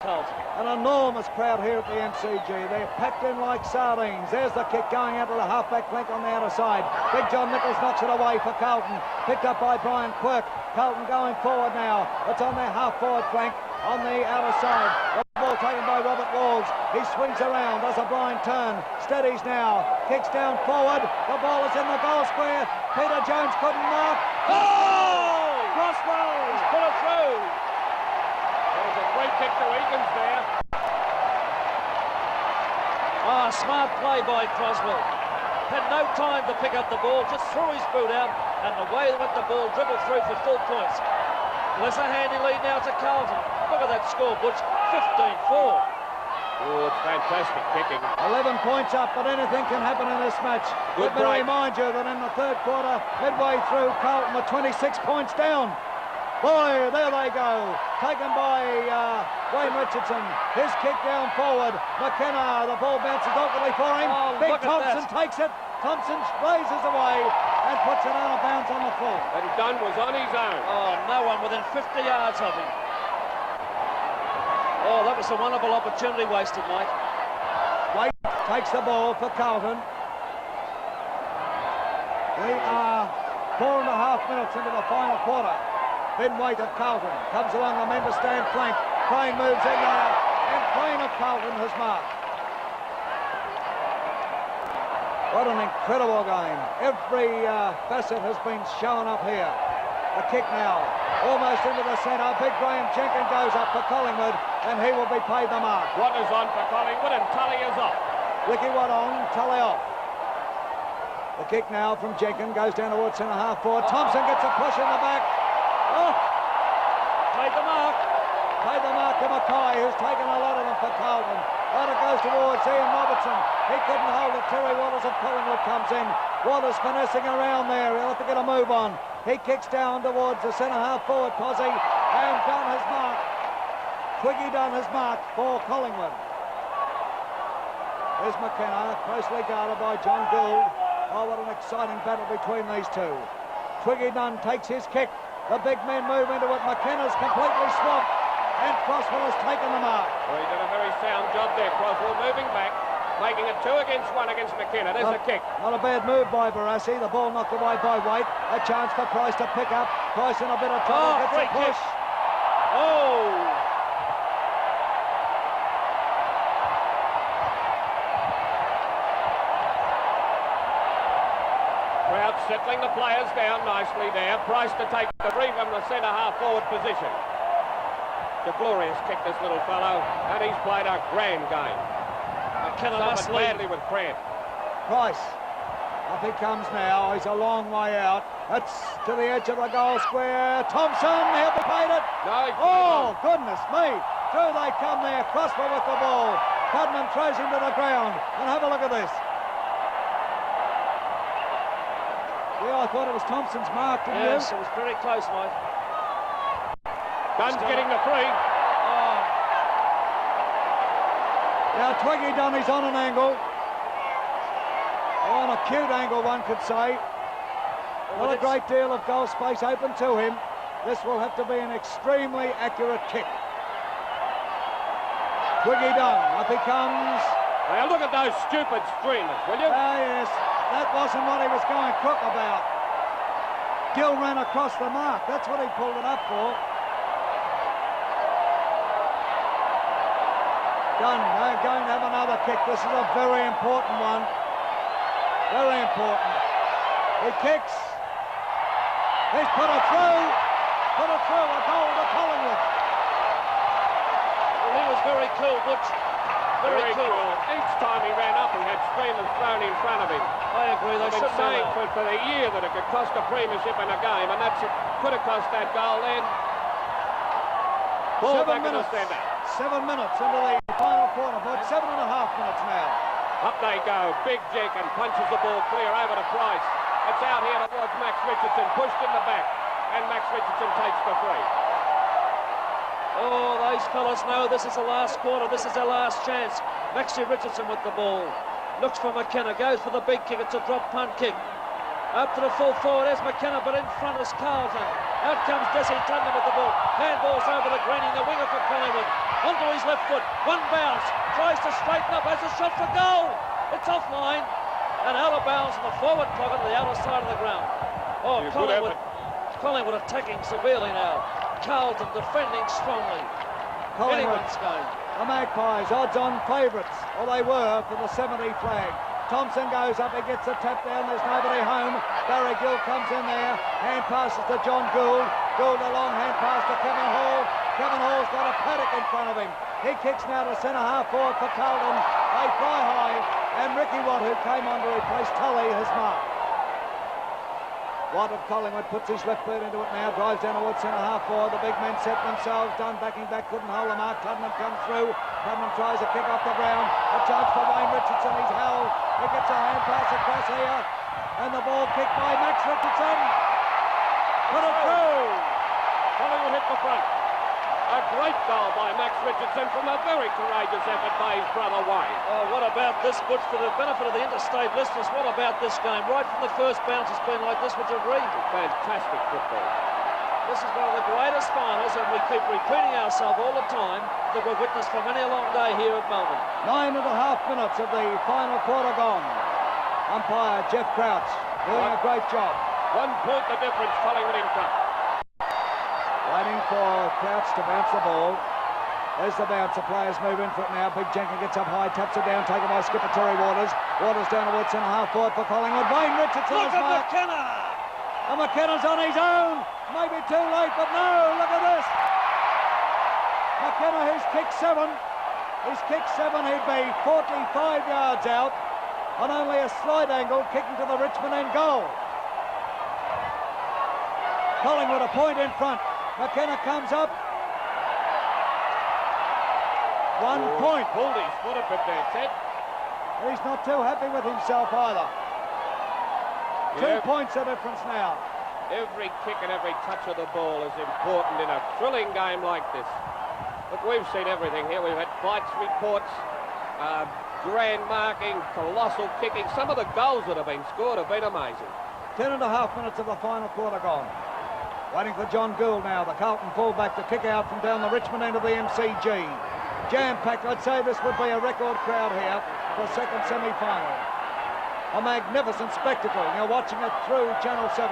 Carlton. An enormous crowd here at the MCG. They're packed in like sardines. There's the kick going out to the half-back flank on the outer side. Big John Nichols knocks it away for Carlton. Picked up by Brian Quirk. Carlton going forward now. It's on their half-forward flank on the outer side. The ball taken by Robert Walls. He swings around, does a blind turn. Steadies now. Kicks down forward. The ball is in the goal square. Peter Jones couldn't mark. Oh! Crosswell! He's put it through. There was a free kick to Egan's there. Ah, smart play by Croswell. Had no time to pick up the ball, just threw his boot out, and away went the ball, dribbled through for full points. Well, there's a handy lead now to Carlton. Look at that score, Butch, 15-4. Oh, it's fantastic kicking. 11 points up, but anything can happen in this match. Good Let me break. remind you that in the third quarter, midway through, Carlton were 26 points down. Boy, there they go. Taken by Wayne Richardson. His kick down forward. McKenna, the ball bounces awkwardly for him. Oh, Big look at Thompson that. takes it. Thompson blazes away and puts it out of bounds on the full. And Dunn was on his own. Oh, no one within 50 yards of him. Oh, that was a wonderful opportunity wasted, Mike. Waite takes the ball for Carlton. We are 4.5 minutes into the final quarter. Ben Waite of Carlton comes along the member stand flank. Crane moves in now, and Crane of Carlton has marked. What an incredible game. Every facet has been shown up here. The kick now, almost into the centre. Big Graham Jenkins goes up for Collingwood, and he will be paid the mark. Watter's on for Collingwood and Tully is off. Ricky Watt on, Tully off. The kick now from Jenkins goes down towards centre half forward. Thompson gets a push in the back. Oh! Paid the mark. Paid the mark to Mackay, who's taken a lot of them for Carlton. Out it goes towards Ian Robertson. He couldn't hold it. Terry Waters of Collingwood comes in. Waters finessing around there. He'll have to get a move on. He kicks down towards the centre half forward posse, and Dunn has marked. Twiggy Dunn has marked for Collingwood. There's McKenna, closely guarded by John Gould. Oh, what an exciting battle between these two. Twiggy Dunn takes his kick. The big men move into it. McKenna's completely swamped, and Crosswell has taken the mark. Well, he did a very sound job there, Croswell, moving back, making it 2 against 1 against McKenna. There's a kick. Not a bad move by Barassi. The ball knocked away by Waite. A chance for Price to pick up. Price in a bit of trouble. Oh, Gets a free push. kick. Oh! Crowd settling the players down nicely there. Price to take the free from the centre half forward position. The glorious kick, this little fellow, and he's played a grand game. McKenna must Suffered lead. badly with cramp. Price. Up he comes now. He's a long way out. It's to the edge of the goal square. Thompson, he'll be paid it. No, he's Oh, goodness me. Through they come there. Crosswell with the ball. Putnam throws him to the ground. And have a look at this. Yeah, I thought it was Thompson's mark, didn't Yes, you? it was very close, Mike. Dunn's getting the free. Oh, Now Twiggy Dunn is on an angle. On a cute angle, one could say. Not a great deal of goal space open to him. This will have to be an extremely accurate kick. Twiggy Dunn, up he comes. Now look at those stupid streamers, will you? Ah, yes, that wasn't what he was going crook about. Gill ran across the mark. That's what he pulled it up for. Dunn, they're going to have another kick. This is a very important one. Very important. He kicks. He's put it through. Put it through. A goal to Collingwood. well, he was very cool, Butch. Very cool. Each time he ran up, he had streamers thrown in front of him. I agree. They I've been should saying say for the year that it could cost a premiership in a game, and that's could have cost that goal then. Ball 7 back in the minutes. centre. 7 minutes into the final quarter, but 7.5 minutes now. Up they go. Big Jenkins punches the ball clear over to Price. It's out here towards Max Richardson, pushed in the back, and Max Richardson takes the free. Oh, those fellas know this is the last quarter. This is their last chance. Maxie Richardson with the ball. Looks for McKenna. Goes for the big kick. It's a drop punt kick. Up to the full forward, there's McKenna, but in front is Carlton. Out comes Jesaulenko with the ball. Handballs over to Greening, the winger for Collingwood. Onto his left foot, one bounce, tries to straighten up, has a shot for goal. It's offline and out of bounds in the forward pocket to the outer side of the ground. Oh, Collingwood attacking severely now. Carlton defending strongly. Anyone's game. The Magpies, odds-on favourites, or they were, for the 70 flag. Thompson goes up, he gets a tap down, there's nobody home. Barry Gill comes in there, hand passes to John Gould. Gould a long hand pass to Kevin Hall. Kevin Hall's got a paddock in front of him. He kicks now to centre half forward for Carlton. They fly high, and Ricky Watt, who came on to replace Tully, has marked. Watt of Collingwood puts his left boot into it now, drives down towards centre half forward. The big men set themselves, done backing back, couldn't hold the mark. Tuddenham comes through. Tuddenham tries a kick off the ground. A chance for Wayne Richardson, he's held. He gets a hand pass across here, and the ball kicked by Max Richardson. Put it through. Collingwood hit the front. A great goal by Max Richardson from a very courageous effort by his brother Wayne. Oh, what about this, Butch, for the benefit of the interstate listeners? What about this game? Right from the first bounce, it's been like this, would you agree? Fantastic football. This is one of the greatest finals, and we keep repeating ourselves all the time that we've witnessed for many a long day here at Melbourne. 9.5 minutes of the final quarter gone. Umpire Jeff Crouch doing a great job. 1 point the difference, Collingwood in front. Waiting for Crouch to bounce the ball. There's the bounce. The players move in for it now. Big Jenkins gets up high, taps it down, taken by skipper Terry Waters. Waters down towards centre half forward for Collingwood. Wayne Richardson Look is at marked. McKenna! And McKenna's on his own. Maybe too late, but no, look at this. McKenna, he's kicked 7. He's kicked 7. He'd be 45 yards out on only a slight angle, kicking to the Richmond end goal. Collingwood a point in front. McKenna comes up. 1 point. Pulled his foot a bit there, Ted. He's not too happy with himself either. 2 points the difference now. Every kick and every touch of the ball is important in a thrilling game like this. Look, we've seen everything here. We've had fights, reports, grand marking, colossal kicking. Some of the goals that have been scored have been amazing. 10.5 minutes of the final quarter gone. Waiting for John Gould now, the Carlton fullback, to kick out from down the Richmond end of the MCG. Jam-packed. I'd say this would be a record crowd here for the second semi-final. A magnificent spectacle. You're watching it through Channel 7.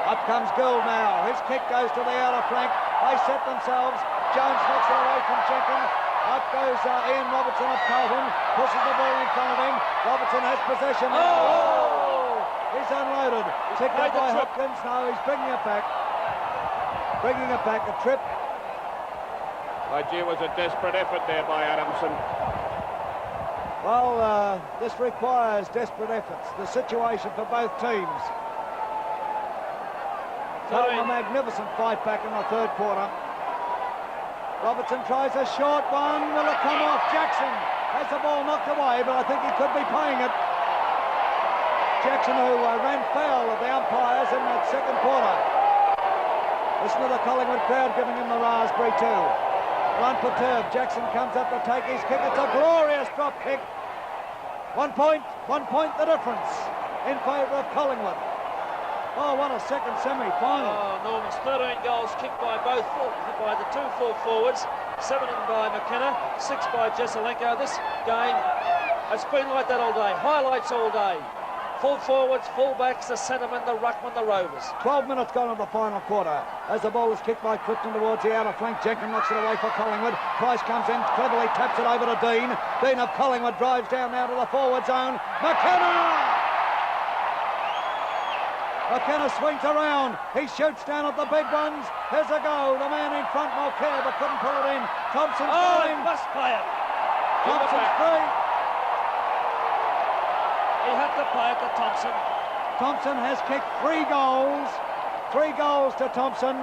Up comes Gould now. His kick goes to the outer flank. They set themselves. Jones knocks it away from Jenkins. Up goes Ian Robertson of Carlton. Pushes the ball in front of him. Robertson has possession. Oh! He's unloaded. Picked up by Hopkins. No, he's bringing it back. Bringing it back. A trip. It was a desperate effort there by Adamson. Well, this requires desperate efforts. The situation for both teams. A magnificent fight back in the third quarter. Robertson tries a short one. Will it come off? Jackson has the ball knocked away, but I think he could be paying it. Jackson, who ran foul of the umpires in that second quarter. Listen to the Collingwood crowd giving him the raspberry too. Unperturbed, Jackson comes up to take his kick. It's a glorious drop kick. 1 point the difference in favour of Collingwood. Oh, what a second semi-final. Oh, enormous. 13 goals kicked by the two full forwards. 7 by McKenna, 6 by Jesaulenko. This game has been like that all day. Highlights all day. Full forwards, full backs, the centremen, the ruckmen, the rovers. 12 minutes gone in the final quarter. As the ball is kicked by Clifton towards the outer flank, Jenkins knocks it away for Collingwood. Price comes in, cleverly taps it over to Dean. Dean of Collingwood drives down now to the forward zone. McKenna! McKenna swings around. He shoots down at the big ones. Here's a go. The man in front, Mulcair, but couldn't pull it in. Thompson's going. He must play it. Thompson's free. He had to play it to Thompson. Thompson has kicked 3 goals. 3 goals to Thompson.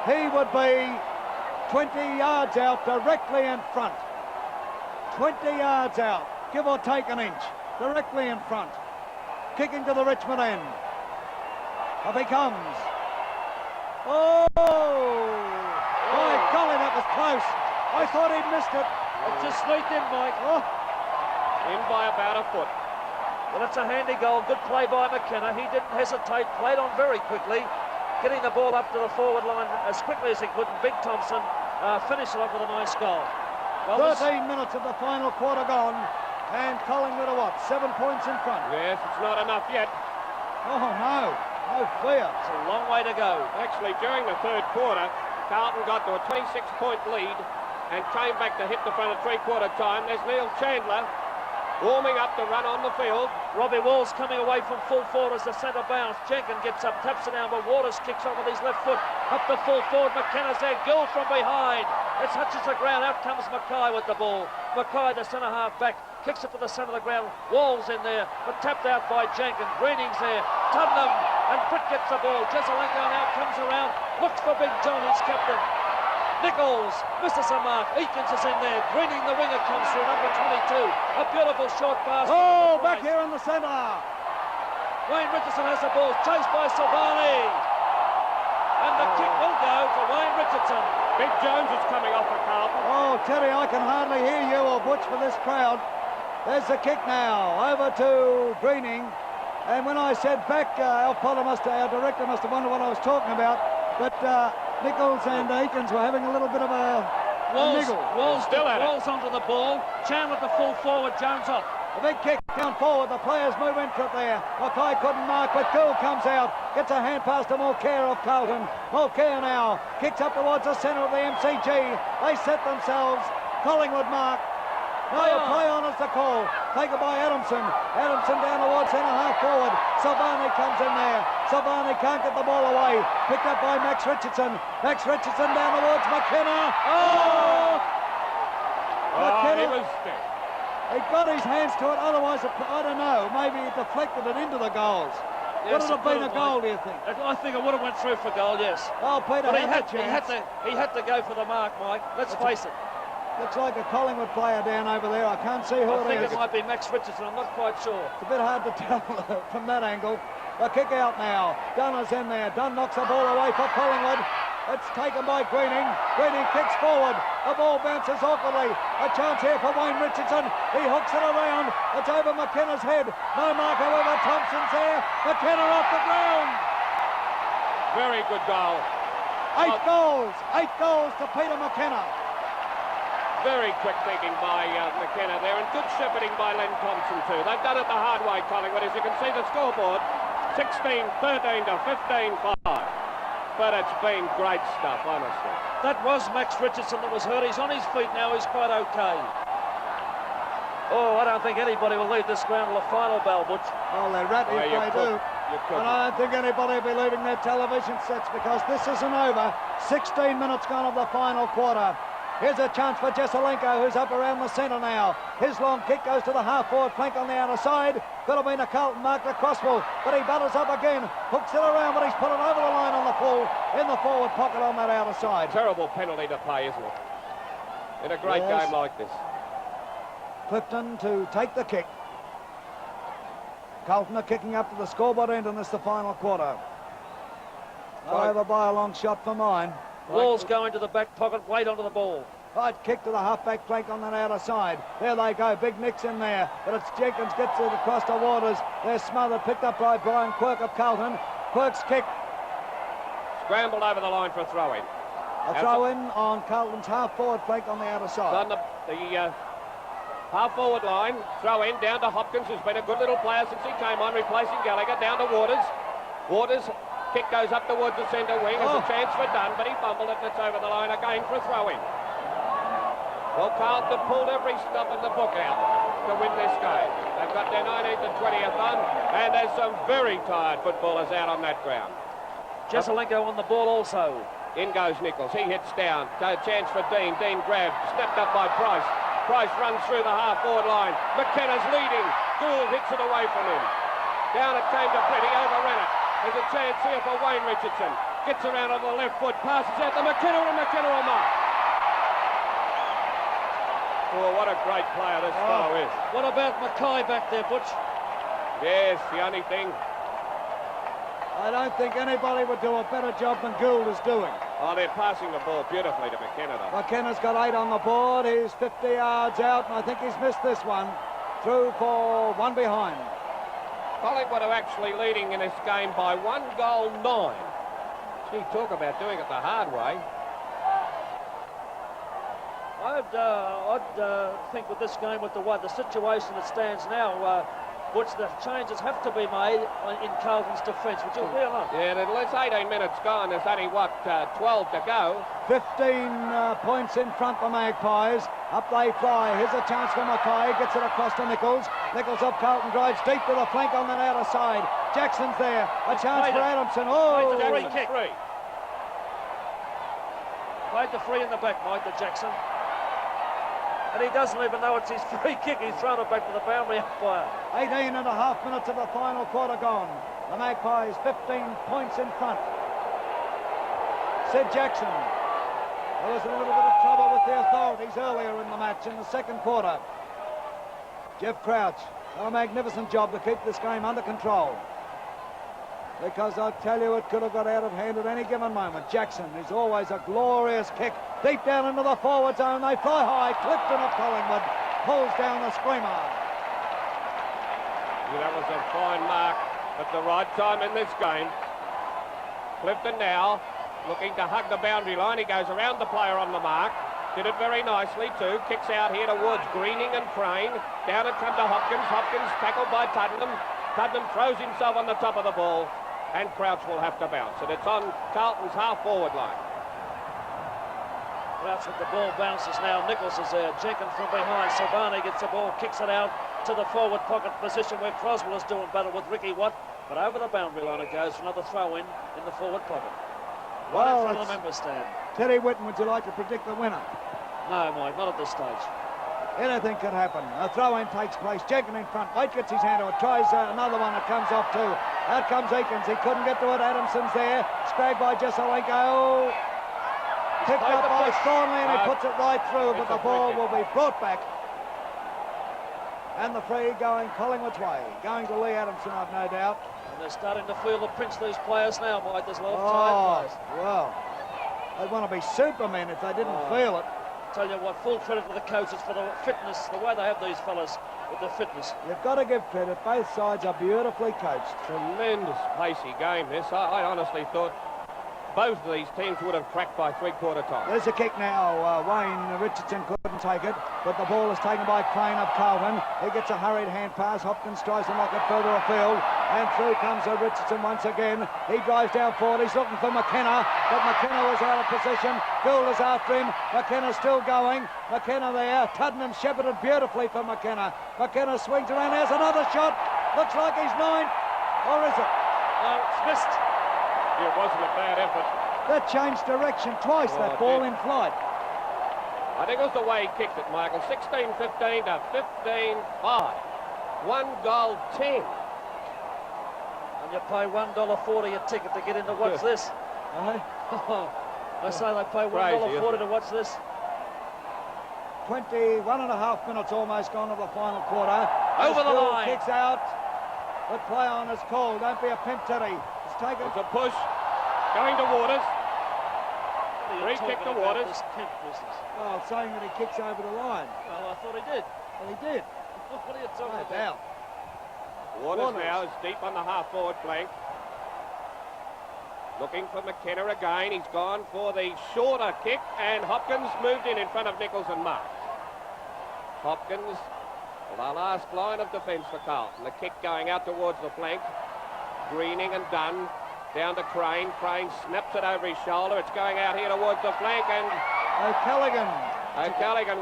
He would be 20 yards out, directly in front. 20 yards out, give or take an inch. Directly in front. Kicking to the Richmond end. Up he comes. Oh! By golly, that was close. I thought he'd missed it. It just sneaked in, Mike. Oh. In by about a foot. Well, that's a handy goal. Good play by McKenna. He didn't hesitate, played on very quickly, getting the ball up to the forward line as quickly as he could, and Big Thompson finished it off with a nice goal. Well, 13 minutes of the final quarter gone, and Collingwood are what, 7 points in front? Yes, it's not enough yet. Oh, no fear. It's a long way to go. Actually, during the third quarter, Carlton got to a 26-point lead and came back to hit the front at three-quarter time. There's Neil Chandler warming up to run on the field. Robbie Walls coming away from full forward as the centre bounce. Jenkins gets up, taps it down, but Waters kicks on with his left foot. Up to full forward, McKenna's there. Gill from behind. It touches the ground. Out comes Mackay with the ball. Mackay, the centre half back, kicks it to the centre of the ground. Walls in there, but tapped out by Jenkins. Greening's there. Tuddenham, and Britt gets the ball. Jesaulenko now comes around. Looks for Big John, his captain. Nichols misses a mark. Eakins is in there. Greening, the winger, comes through, number 22. A beautiful short pass. Oh, back here in the centre. Wayne Richardson has the ball, chased by Silvani. And the kick will go for Wayne Richardson. Big Jones is coming off for Carlton. Oh, Terry, I can hardly hear you or Butch for this crowd. There's the kick now, over to Greening. And when I said back, our director must have wondered what I was talking about. But Nichols and Eakins were having a little bit of a niggle. Walls onto the ball. Chandler to full forward, Jones off. A big kick down forward. The players move into it there. Mackay couldn't mark, but Gould comes out. Gets a hand pass to Mulcair of Carlton. Mulcair now kicks up towards the centre of the MCG. They set themselves. Collingwood mark. No, play on is the call. Taken by Adamson. Adamson down towards centre half forward. Silvani comes in there. Silvani can't get the ball away. Picked up by Max Richardson. Max Richardson down towards McKenna. McKenna. He was there. He got his hands to it, otherwise, I don't know, maybe he deflected it into the goals. Yes, would it have been a goal, do you think? I think it would have went through for goal, yes. Oh, Peter, but he had to go for the mark, Mike. Let's face it. Looks like a Collingwood player down over there. I can't see who I it think is. it might be Max Richardson. I'm not quite sure. It's a bit hard to tell from that angle. The kick out now. Dunn is in there. Dunn knocks the ball away for Collingwood. It's taken by Greening. Greening kicks forward. The ball bounces awkwardly. A chance here for Wayne Richardson. He hooks it around. It's over McKenna's head. No mark, however. Thompson's there. McKenna off the ground. Very good goal. 8 goals. 8 goals to Peter McKenna. Very quick thinking by McKenna there, and good shepherding by Len Thompson too. They've done it the hard way, Collingwood. As you can see the scoreboard, 16-13 to 15-5. But it's been great stuff, honestly. That was Max Richardson that was hurt. He's on his feet now. He's quite okay. Oh, I don't think anybody will leave this ground till the final bell, Butch. Well, they're ratty if they do. And I don't think anybody will be leaving their television sets because this isn't over. 16 minutes gone of the final quarter. Here's a chance for Jesaulenko, who's up around the centre now. His long kick goes to the half-forward flank on the outer side. Could have been a Carlton mark, the crossball, but he batters up again. Hooks it around, but he's put it over the line on the full, in the forward pocket on that outer side. Terrible penalty to pay, isn't it? In a great game like this. Clifton to take the kick. Carlton are kicking up to the scoreboard end, and this is the final quarter. Over by a long shot for mine. Walls going to the back pocket, wait onto the ball. Right kick to the half-back flank on that outer side. There they go, big nicks in there. But it's Jenkins gets it across the waters. They're smothered, picked up by Brian Quirk of Carlton. Quirk's kick. Scrambled over the line for a throw-in. A throw-in on Carlton's half-forward flank on the outer side. On the half-forward line, throw-in down to Hopkins, who's been a good little player since he came on, replacing Gallagher. Down to Waters. Waters. Kick goes up towards the centre wing. There's a chance for Dunn, but he fumbled it and it's over the line again for a throw-in. Well, Carlton pulled every stop in the book out to win this game. They've got their 19th and 20th on, and there's some very tired footballers out on that ground. Jesaulenko on the ball also. In goes Nichols. He hits down. Chance for Dean. Dean grabbed. Snapped up by Price. Price runs through the half-forward line. McKenna's leading. Gould hits it away from him. Down it came to Britt. He overran it. There's a chance here for Wayne Richardson. Gets around on the left foot, passes out to McKenna, and McKenna will mark. Oh, what a great player this fellow is. What about Mackay back there, Butch? Yes, the only thing. I don't think anybody would do a better job than Gould is doing. Oh, they're passing the ball beautifully to McKenna, though. McKenna's got 8 on the board. He's 50 yards out, and I think he's missed this one. Through for one behind. Collingwood are actually leading in this game by 1-9. Gee, talk about doing it the hard way. I'd think with this game, with the situation that stands now, which the changes have to be made in Carlton's defence. Would you agree or not? Yeah, there's 18 minutes gone. There's only, 12 to go. 15 points in front for Magpies. Up they fly. Here's a chance for Mackay. Gets it across to Nichols. Nichols up Carlton, drives deep to the flank on that outer side. Jackson's there. A chance for Adamson. Oh! Made the free kick. Played the free in the back, Mike, to Jackson. And he doesn't even know it's his free kick. He's thrown it back to the boundary umpire. 18 and a half minutes of the final quarter gone. The Magpies 15 points in front. Sid Jackson. There was a little bit of trouble with the authorities earlier in the match in the second quarter. Jeff Crouch done a magnificent job to keep this game under control. Because I tell you, it could have got out of hand at any given moment. Jackson is always a glorious kick. Deep down into the forward zone. They fly high. Clifton of Collingwood pulls down the screamer. Yeah, that was a fine mark at the right time in this game. Clifton now looking to hug the boundary line. He goes around the player on the mark. Did it very nicely too. Kicks out here towards Greening and Crane. Down it comes to Hopkins. Hopkins tackled by Tuddenham. Tuddenham throws himself on the top of the ball. And Crouch will have to bounce. And it's on Carlton's half-forward line. Crouch with the ball bounces now. Nichols is there. Jenkins from behind. Silvani gets the ball, kicks it out to the forward pocket position where Croswell is doing battle with Ricky Watt. But over the boundary line it goes for another throw in the forward pocket. Well, in front of the members stand. Teddy Whitten, would you like to predict the winner? No, Mike, not at this stage. Anything could happen. A throw-in takes place. Jenkins in front. White gets his hand to it. Tries another one. It comes off too. Out comes Eakins. He couldn't get to it. Adamson's there. Scragged by Jesaulenko. Picked up by Thornley, and he puts it right through, but the ball will be brought back. And the free going Collingwood's way. Going to Lee Adamson, I've no doubt. And they're starting to feel the pinch, these players now, Mike. There's a lot of tired players. Well, they'd want to be supermen if they didn't feel it. Tell you what, full credit to the coaches for the fitness, the way they have these fellas with the fitness. You've got to give credit. Both sides are beautifully coached. Tremendous pacey game this. I honestly thought both of these teams would have cracked by three-quarter time. There's a kick now. Wayne Richardson couldn't take it, but the ball is taken by Crane of Carlton. He gets a hurried hand pass. Hopkins tries to knock it further afield, and through comes Richardson once again. He drives down forward. He's looking for McKenna, but McKenna was out of position. Gould is after him. McKenna still going. McKenna there. Tuddenham shepherded beautifully for McKenna. McKenna swings around. There's another shot. Looks like he's ninth. Or is it? No, it's missed. It wasn't a bad effort. That changed direction twice, that ball in flight. I think it was the way he kicked it, Michael. 16-15 to 15-5. 1-10. And you pay $1.40 a ticket to get in to watch this. They say they pay $1.40 to watch this. 21 and a half minutes almost gone of the final quarter. Over the line. Kicks out. The play on is called. Don't be a pimp, Teddy. It's taken. It's a push. Going to Waters. Free kick to Waters. Oh, saying that he kicks over the line. Well, I thought he did. Well, he did. What are you talking about? Waters now is deep on the half-forward flank. Looking for McKenna again. He's gone for the shorter kick, and Hopkins moved in front of Nichols and Mark. Hopkins, the last line of defence for Carlton. The kick going out towards the flank. Greening and Dunn down to Crane. Crane snaps it over his shoulder. It's going out here towards the flank, and O'Callaghan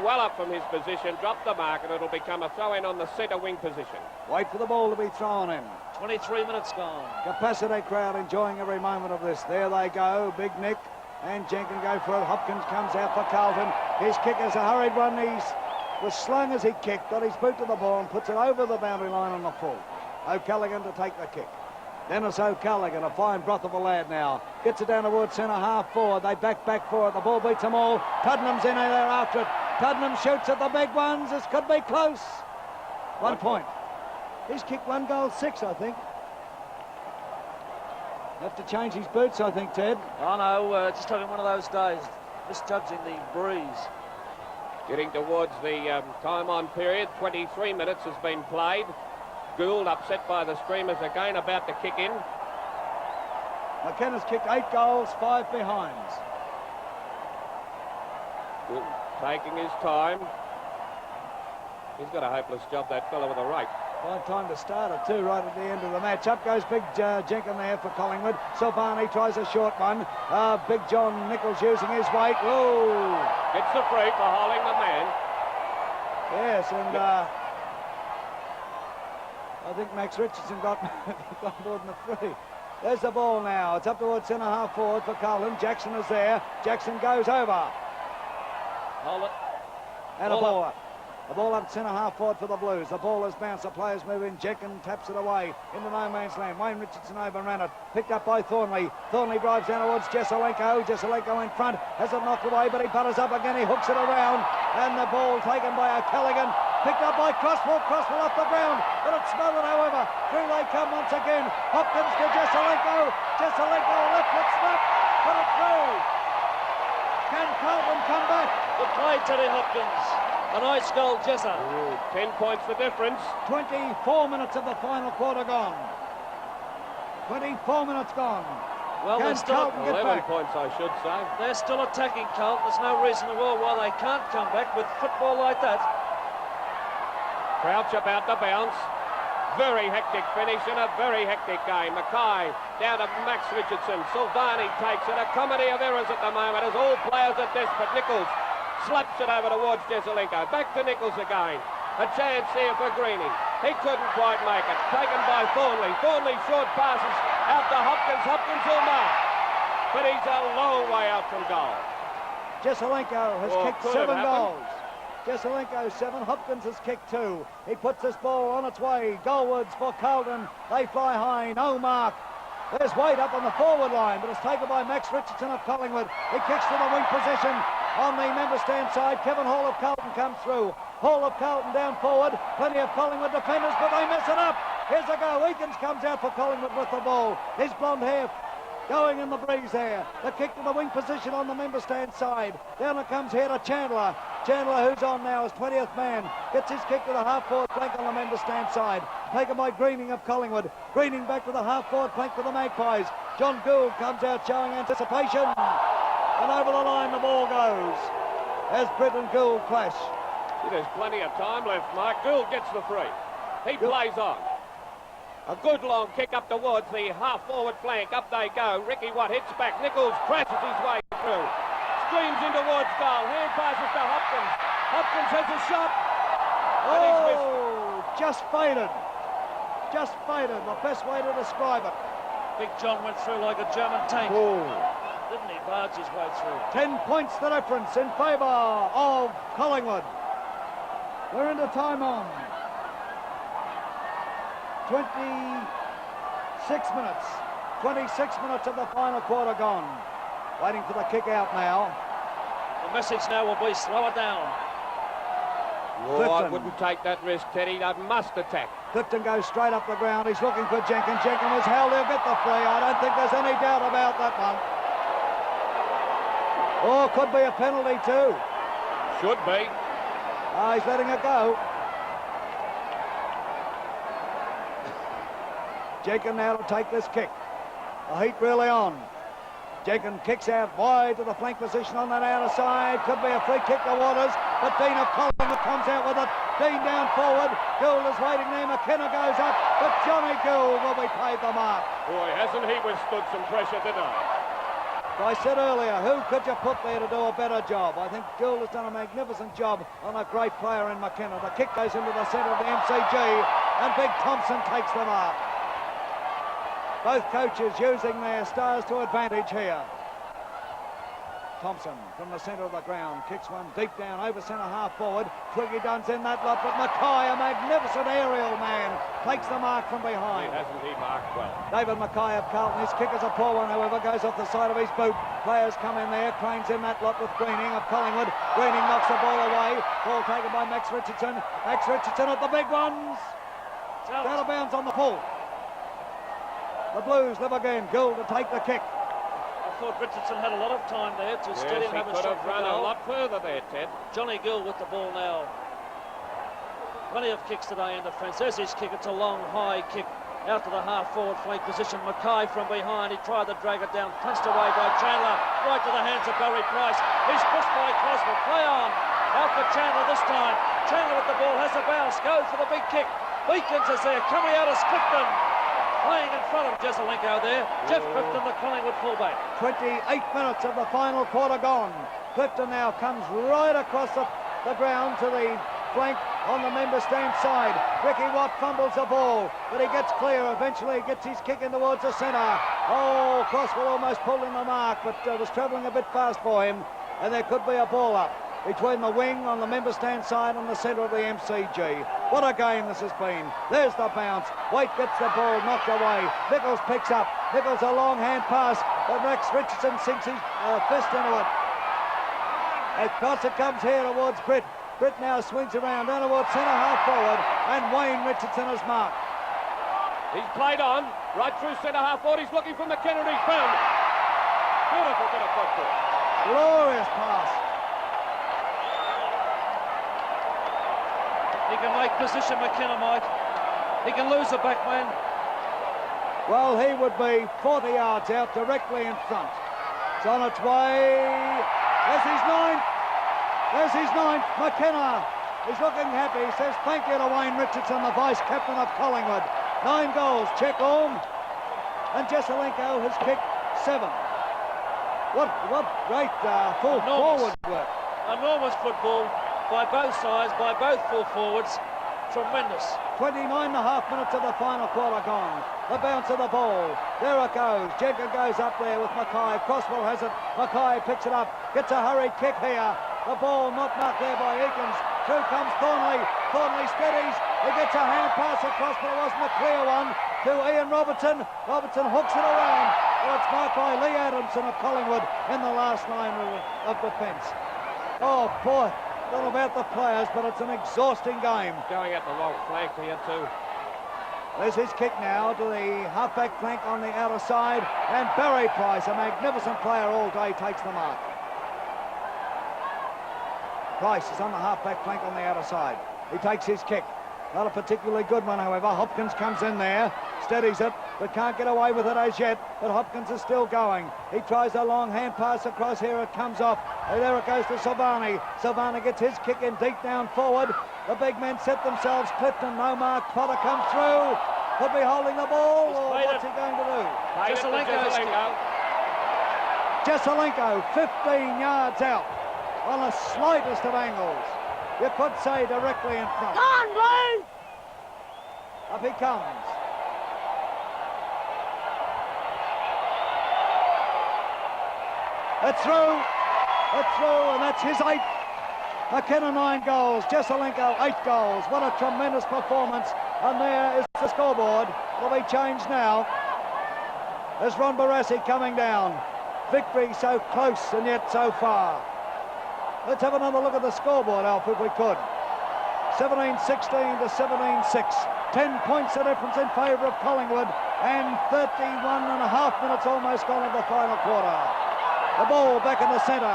well up from his position, dropped the mark, and it'll become a throw-in on the centre wing position. Wait for the ball to be thrown in. 23 minutes gone. Capacity crowd enjoying every moment of this. There they go. Big Nick and Jenkins go for it. Hopkins comes out for Carlton. His kick is a hurried one. He was slung as he kicked, got his boot to the ball and puts it over the boundary line on the full. O'Callaghan to take the kick. Dennis O'Callaghan, a fine broth of a lad now. Gets it down towards centre half forward. They back for it. The ball beats them all. Tuddenham's in there after it. Tuddenham shoots at the big ones. This could be close. 1 point. He's kicked 1 goal 6, I think. Have to change his boots, I think, Ted. Oh, no, just having one of those days. Misjudging the breeze. Getting towards the time on period. 23 minutes has been played. Gould upset by the streamers again, about to kick in. McKenna's kicked 8 goals, 5 behinds. Gould taking his time. He's got a hopeless job, that fellow with the right. Fine time to start it too, right at the end of the match. Up goes Big Jenkins there for Collingwood. Silvani tries a short one. Big John Nichols using his weight. Ooh! Gets the free for holding the man. Yes, and I think Max Richardson got more than a free. There's the ball now. It's up towards centre half forward for Carlton. Jackson is there. Jackson goes over. Hold it. And a ball up. The ball up centre half forward for the Blues. The ball has bounced. The players move in. Jenkins taps it away into no man's land. Wayne Richardson overran it. Picked up by Thornley. Thornley drives down towards Jesaulenko. Jesaulenko in front. Has it knocked away, but he butters up again. He hooks it around. And the ball taken by O'Callaghan. Picked up by Crosswell. Crosswell off the ground. But it's smothered, however. Through they come once again. Hopkins to Jesaulenko. Jesaulenko left foot snap. Put it through. Can Carlton come back? Good play, Teddy Hopkins. A nice goal, Jessa. 10 points the difference. 24 minutes of the final quarter gone. 24 minutes gone. Well, Can they're still 11 points, I should say. They're still attacking Carlton. There's no reason in the world why they can't come back with football like that. Crouch about to bounce. Very hectic finish in a very hectic game. Mackay down to Max Richardson. Silvani takes it. A comedy of errors at the moment as all players are desperate. Nichols slaps it over towards Jesaulenko. Back to Nichols again. A chance here for Greening. He couldn't quite make it. Taken by Thornley. Thornley short passes out to Hopkins. Hopkins will mark. But he's a long way out from goal. Jesaulenko has kicked 7 goals. Jesaulenko 7, Hopkins has kicked 2. He puts this ball on its way. Goalwards for Carlton. They fly high, no mark. There's Wade up on the forward line, but it's taken by Max Richardson of Collingwood. He kicks to the wing position on the member stand side. Kevin Hall of Carlton comes through. Hall of Carlton down forward. Plenty of Collingwood defenders, but they mess it up. Here's a go. Eakins comes out for Collingwood with the ball. His blonde hair going in the breeze there. The kick to the wing position on the member stand side. Down it comes here to Chandler. Chandler, who's on now as 20th man, gets his kick to the half-forward flank on the member stand side. Taken by Greening of Collingwood. Greening back to the half-forward flank for the Magpies. John Gould comes out showing anticipation. And over the line the ball goes as Britt and Gould clash. There's plenty of time left, Mark. Gould gets the free. He plays on. A good long kick up towards the half-forward flank. Up they go. Ricky Watt hits back. Nichols crashes his way through. Streams in towards goal. Hand passes to Hopkins. Hopkins has a shot. Oh, just faded. Just faded. The best way to describe it. Big John went through like a German tank. Oh. Didn't he barge his way through? 10 points the difference in favour of Collingwood. We're into time on. 26 minutes. 26 minutes of the final quarter gone. Waiting for the kick out now. The message now will be slow it down. Oh, I wouldn't take that risk, Teddy. They must attack. Clifton goes straight up the ground. He's looking for Jenkins. Jenkins was held. He'll get the free. I don't think there's any doubt about that one. Oh, could be a penalty too. Should be. Oh, he's letting it go. Jenkins now to take this kick. The heat really on. Jenkins kicks out wide to the flank position on that outer side. Could be a free kick to Waters, but Dean of Collingwood comes out with it. Dean down forward. Gould is waiting there. McKenna goes up, but Johnny Gould will be paid the mark. Boy, hasn't he withstood some pressure tonight? I said earlier, who could you put there to do a better job? I think Gould has done a magnificent job on a great player in McKenna. The kick goes into the centre of the MCG, and Big Thompson takes the mark. Both coaches using their stars to advantage here. Thompson from the centre of the ground kicks one deep down over centre half forward. Twiggy Dunn's in that lot, but Mackay, a magnificent aerial man, takes the mark from behind. Hasn't he marked well? David Mackay of Carlton. His kick is a poor one, however, goes off the side of his boot. Players come in there. Crane's in that lot with Greening of Collingwood. Greening knocks the ball away. Ball taken by Max Richardson. Max Richardson at the big ones. Out of bounds on the full. The Blues live again. Gould to take the kick. I thought Richardson had a lot of time there to steady and have a shot. He could have run a lot further there, Ted. Johnny Gould with the ball now. Plenty of kicks today in defence. There's his kick. It's a long, high kick out to the half-forward flank position. Mackay from behind. He tried to drag it down. Punched away by Chandler. Right to the hands of Barry Price. He's pushed by Croswell. Play on. Out for Chandler this time. Chandler with the ball. Has a bounce. Goes for the big kick. Beacons is there. Coming out is Clifton. Playing in front of Jesaulenko there. Jeff Clifton, the Collingwood fullback. 28 minutes of the final quarter gone. Clifton now comes right across the ground to the flank on the member stand side. Ricky Watt fumbles the ball, but he gets clear. Eventually gets his kick in towards the centre. Oh, Croswell almost pulled in the mark, but was travelling a bit fast for him, and there could be a ball up between the wing on the member stand side and the centre of the MCG. What a game this has been. There's the bounce. Waite gets the ball knocked away. Nichols picks up. Nichols a long hand pass, but Rex Richardson sinks his fist into it. Across it comes here towards Britt. Britt now swings around down towards centre half forward, and Wayne Richardson is marked. He's played on, right through centre half forward. He's looking for McKenna. He's found it. Beautiful bit of football. Glorious pass. He can make position, McKenna, Mike. He can lose the back man. Well, he would be 40 yards out, directly in front. It's on its way. There's his ninth. There's his ninth. McKenna is looking happy. He says thank you to Wayne Richardson, the vice-captain of Collingwood. 9 goals, check home. And Jesaulenko has kicked 7. What great full forward work. Enormous football by both sides, by both full forwards. Tremendous. 29.5 minutes of the final quarter gone. The bounce of the ball. There it goes. Jenkins goes up there with Mackay. Croswell has it. Mackay picks it up. Gets a hurried kick here. The ball not marked there by Eakins. Through comes Thornley. Thornley steadies. He gets a hand pass across, but it wasn't a clear one to Ian Robertson. Robertson hooks it around. Well, it's marked by Lee Adamson of Collingwood in the last line of defence. Oh, boy. I don't know about the players, but it's an exhausting game. Going at the long flank here too. There's his kick now to the halfback flank on the outer side, and Barry Price, a magnificent player all day, takes the mark. Price is on the halfback flank on the outer side. He takes his kick. Not a particularly good one, however. Hopkins comes in there, steadies it, but can't get away with it as yet. But Hopkins is still going. He tries a long hand pass across here. It comes off. And there it goes to Silvani. Silvani gets his kick in deep down forward. The big men set themselves. Clifton, no mark. Potter comes through. Could be holding the ball. Or what's he going to do? Jesaulenko, 15 yards out on the slightest of angles. You could say directly in front. On, Lee! Up he comes. It's through. It's through, and that's his 8th. McKenna 9 goals. Jesaulenko 8 goals. What a tremendous performance. And there is the scoreboard. It'll be changed now. There's Ron Barassi coming down. Victory so close and yet so far. Let's have another look at the scoreboard, Alf, if we could. 17-16 to 17-6. 10 points the difference in favour of Collingwood, and 31.5 minutes almost gone of the final quarter. The ball back in the centre.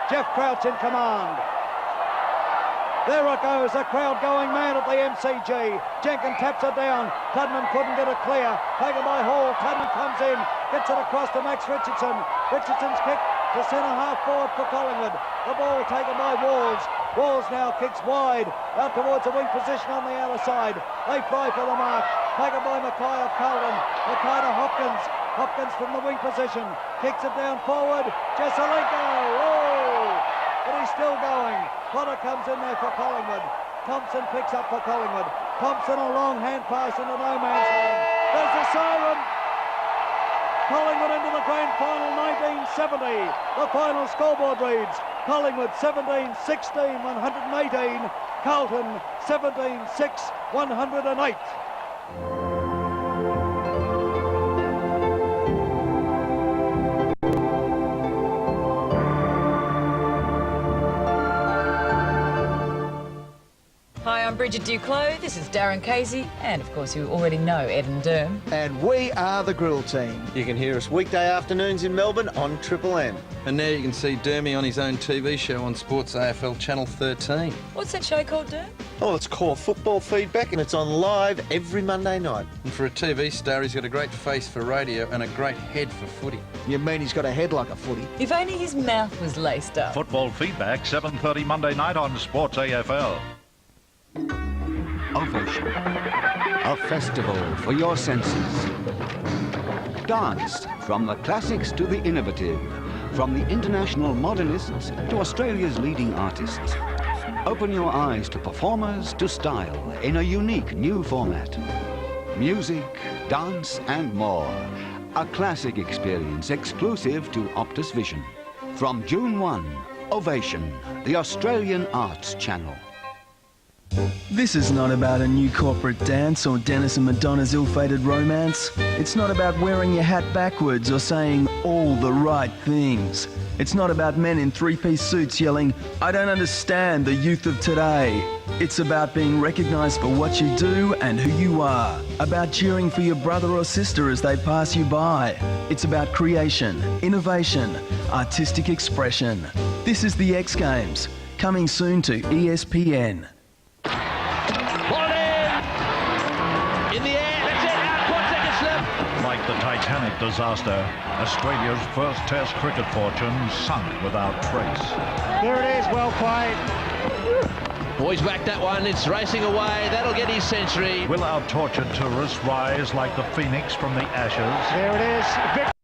Jeff Crouch in command. There it goes, the crowd going mad at the MCG. Jenkins taps it down. Tudman couldn't get it clear. Taken by Hall. Tudman comes in, gets it across to Max Richardson. Richardson's kick to centre half forward for Collingwood. The ball taken by Walls. Walls now kicks wide out towards the wing position on the outer side. They fly for the mark. Taken by Mackay of Carlton. Mackay to Hopkins. Hopkins from the wing position. Kicks it down forward. Jesaulenko. Oh! But he's still going. Potter comes in there for Collingwood. Thompson picks up for Collingwood. Thompson a long hand pass into no man's land. There's the siren. Collingwood into the grand final 1970. The final scoreboard reads Collingwood 17-16, 118. Carlton 17-6, 108. Hi, I'm Bridget Duclos, this is Darren Casey, and of course you already know Evan Durham. And we are the Grill Team. You can hear us weekday afternoons in Melbourne on Triple M. And now you can see Dermy on his own TV show on Sports AFL Channel 13. What's that show called, Durham? Oh, it's called Football Feedback and it's on live every Monday night. And for a TV star, he's got a great face for radio and a great head for footy. You mean he's got a head like a footy? If only his mouth was laced up. Football Feedback, 7:30 Monday night on Sports AFL. Ovation. A festival for your senses. Dance, from the classics to the innovative. From the international modernists to Australia's leading artists. Open your eyes to performers, to style, in a unique new format. Music, dance and more. A classic experience exclusive to Optus Vision. From June 1, Ovation, the Australian Arts Channel. This is not about a new corporate dance or Dennis and Madonna's ill-fated romance. It's not about wearing your hat backwards or saying all the right things. It's not about men in three-piece suits yelling, "I don't understand the youth of today." It's about being recognised for what you do and who you are. About cheering for your brother or sister as they pass you by. It's about creation, innovation, artistic expression. This is the X Games, coming soon to ESPN. Like the Titanic disaster, Australia's first Test cricket fortune sunk without trace. There it is, well played. Boys back that one, it's racing away, that'll get his century. Will our tortured tourists rise like the phoenix from the ashes? There it is.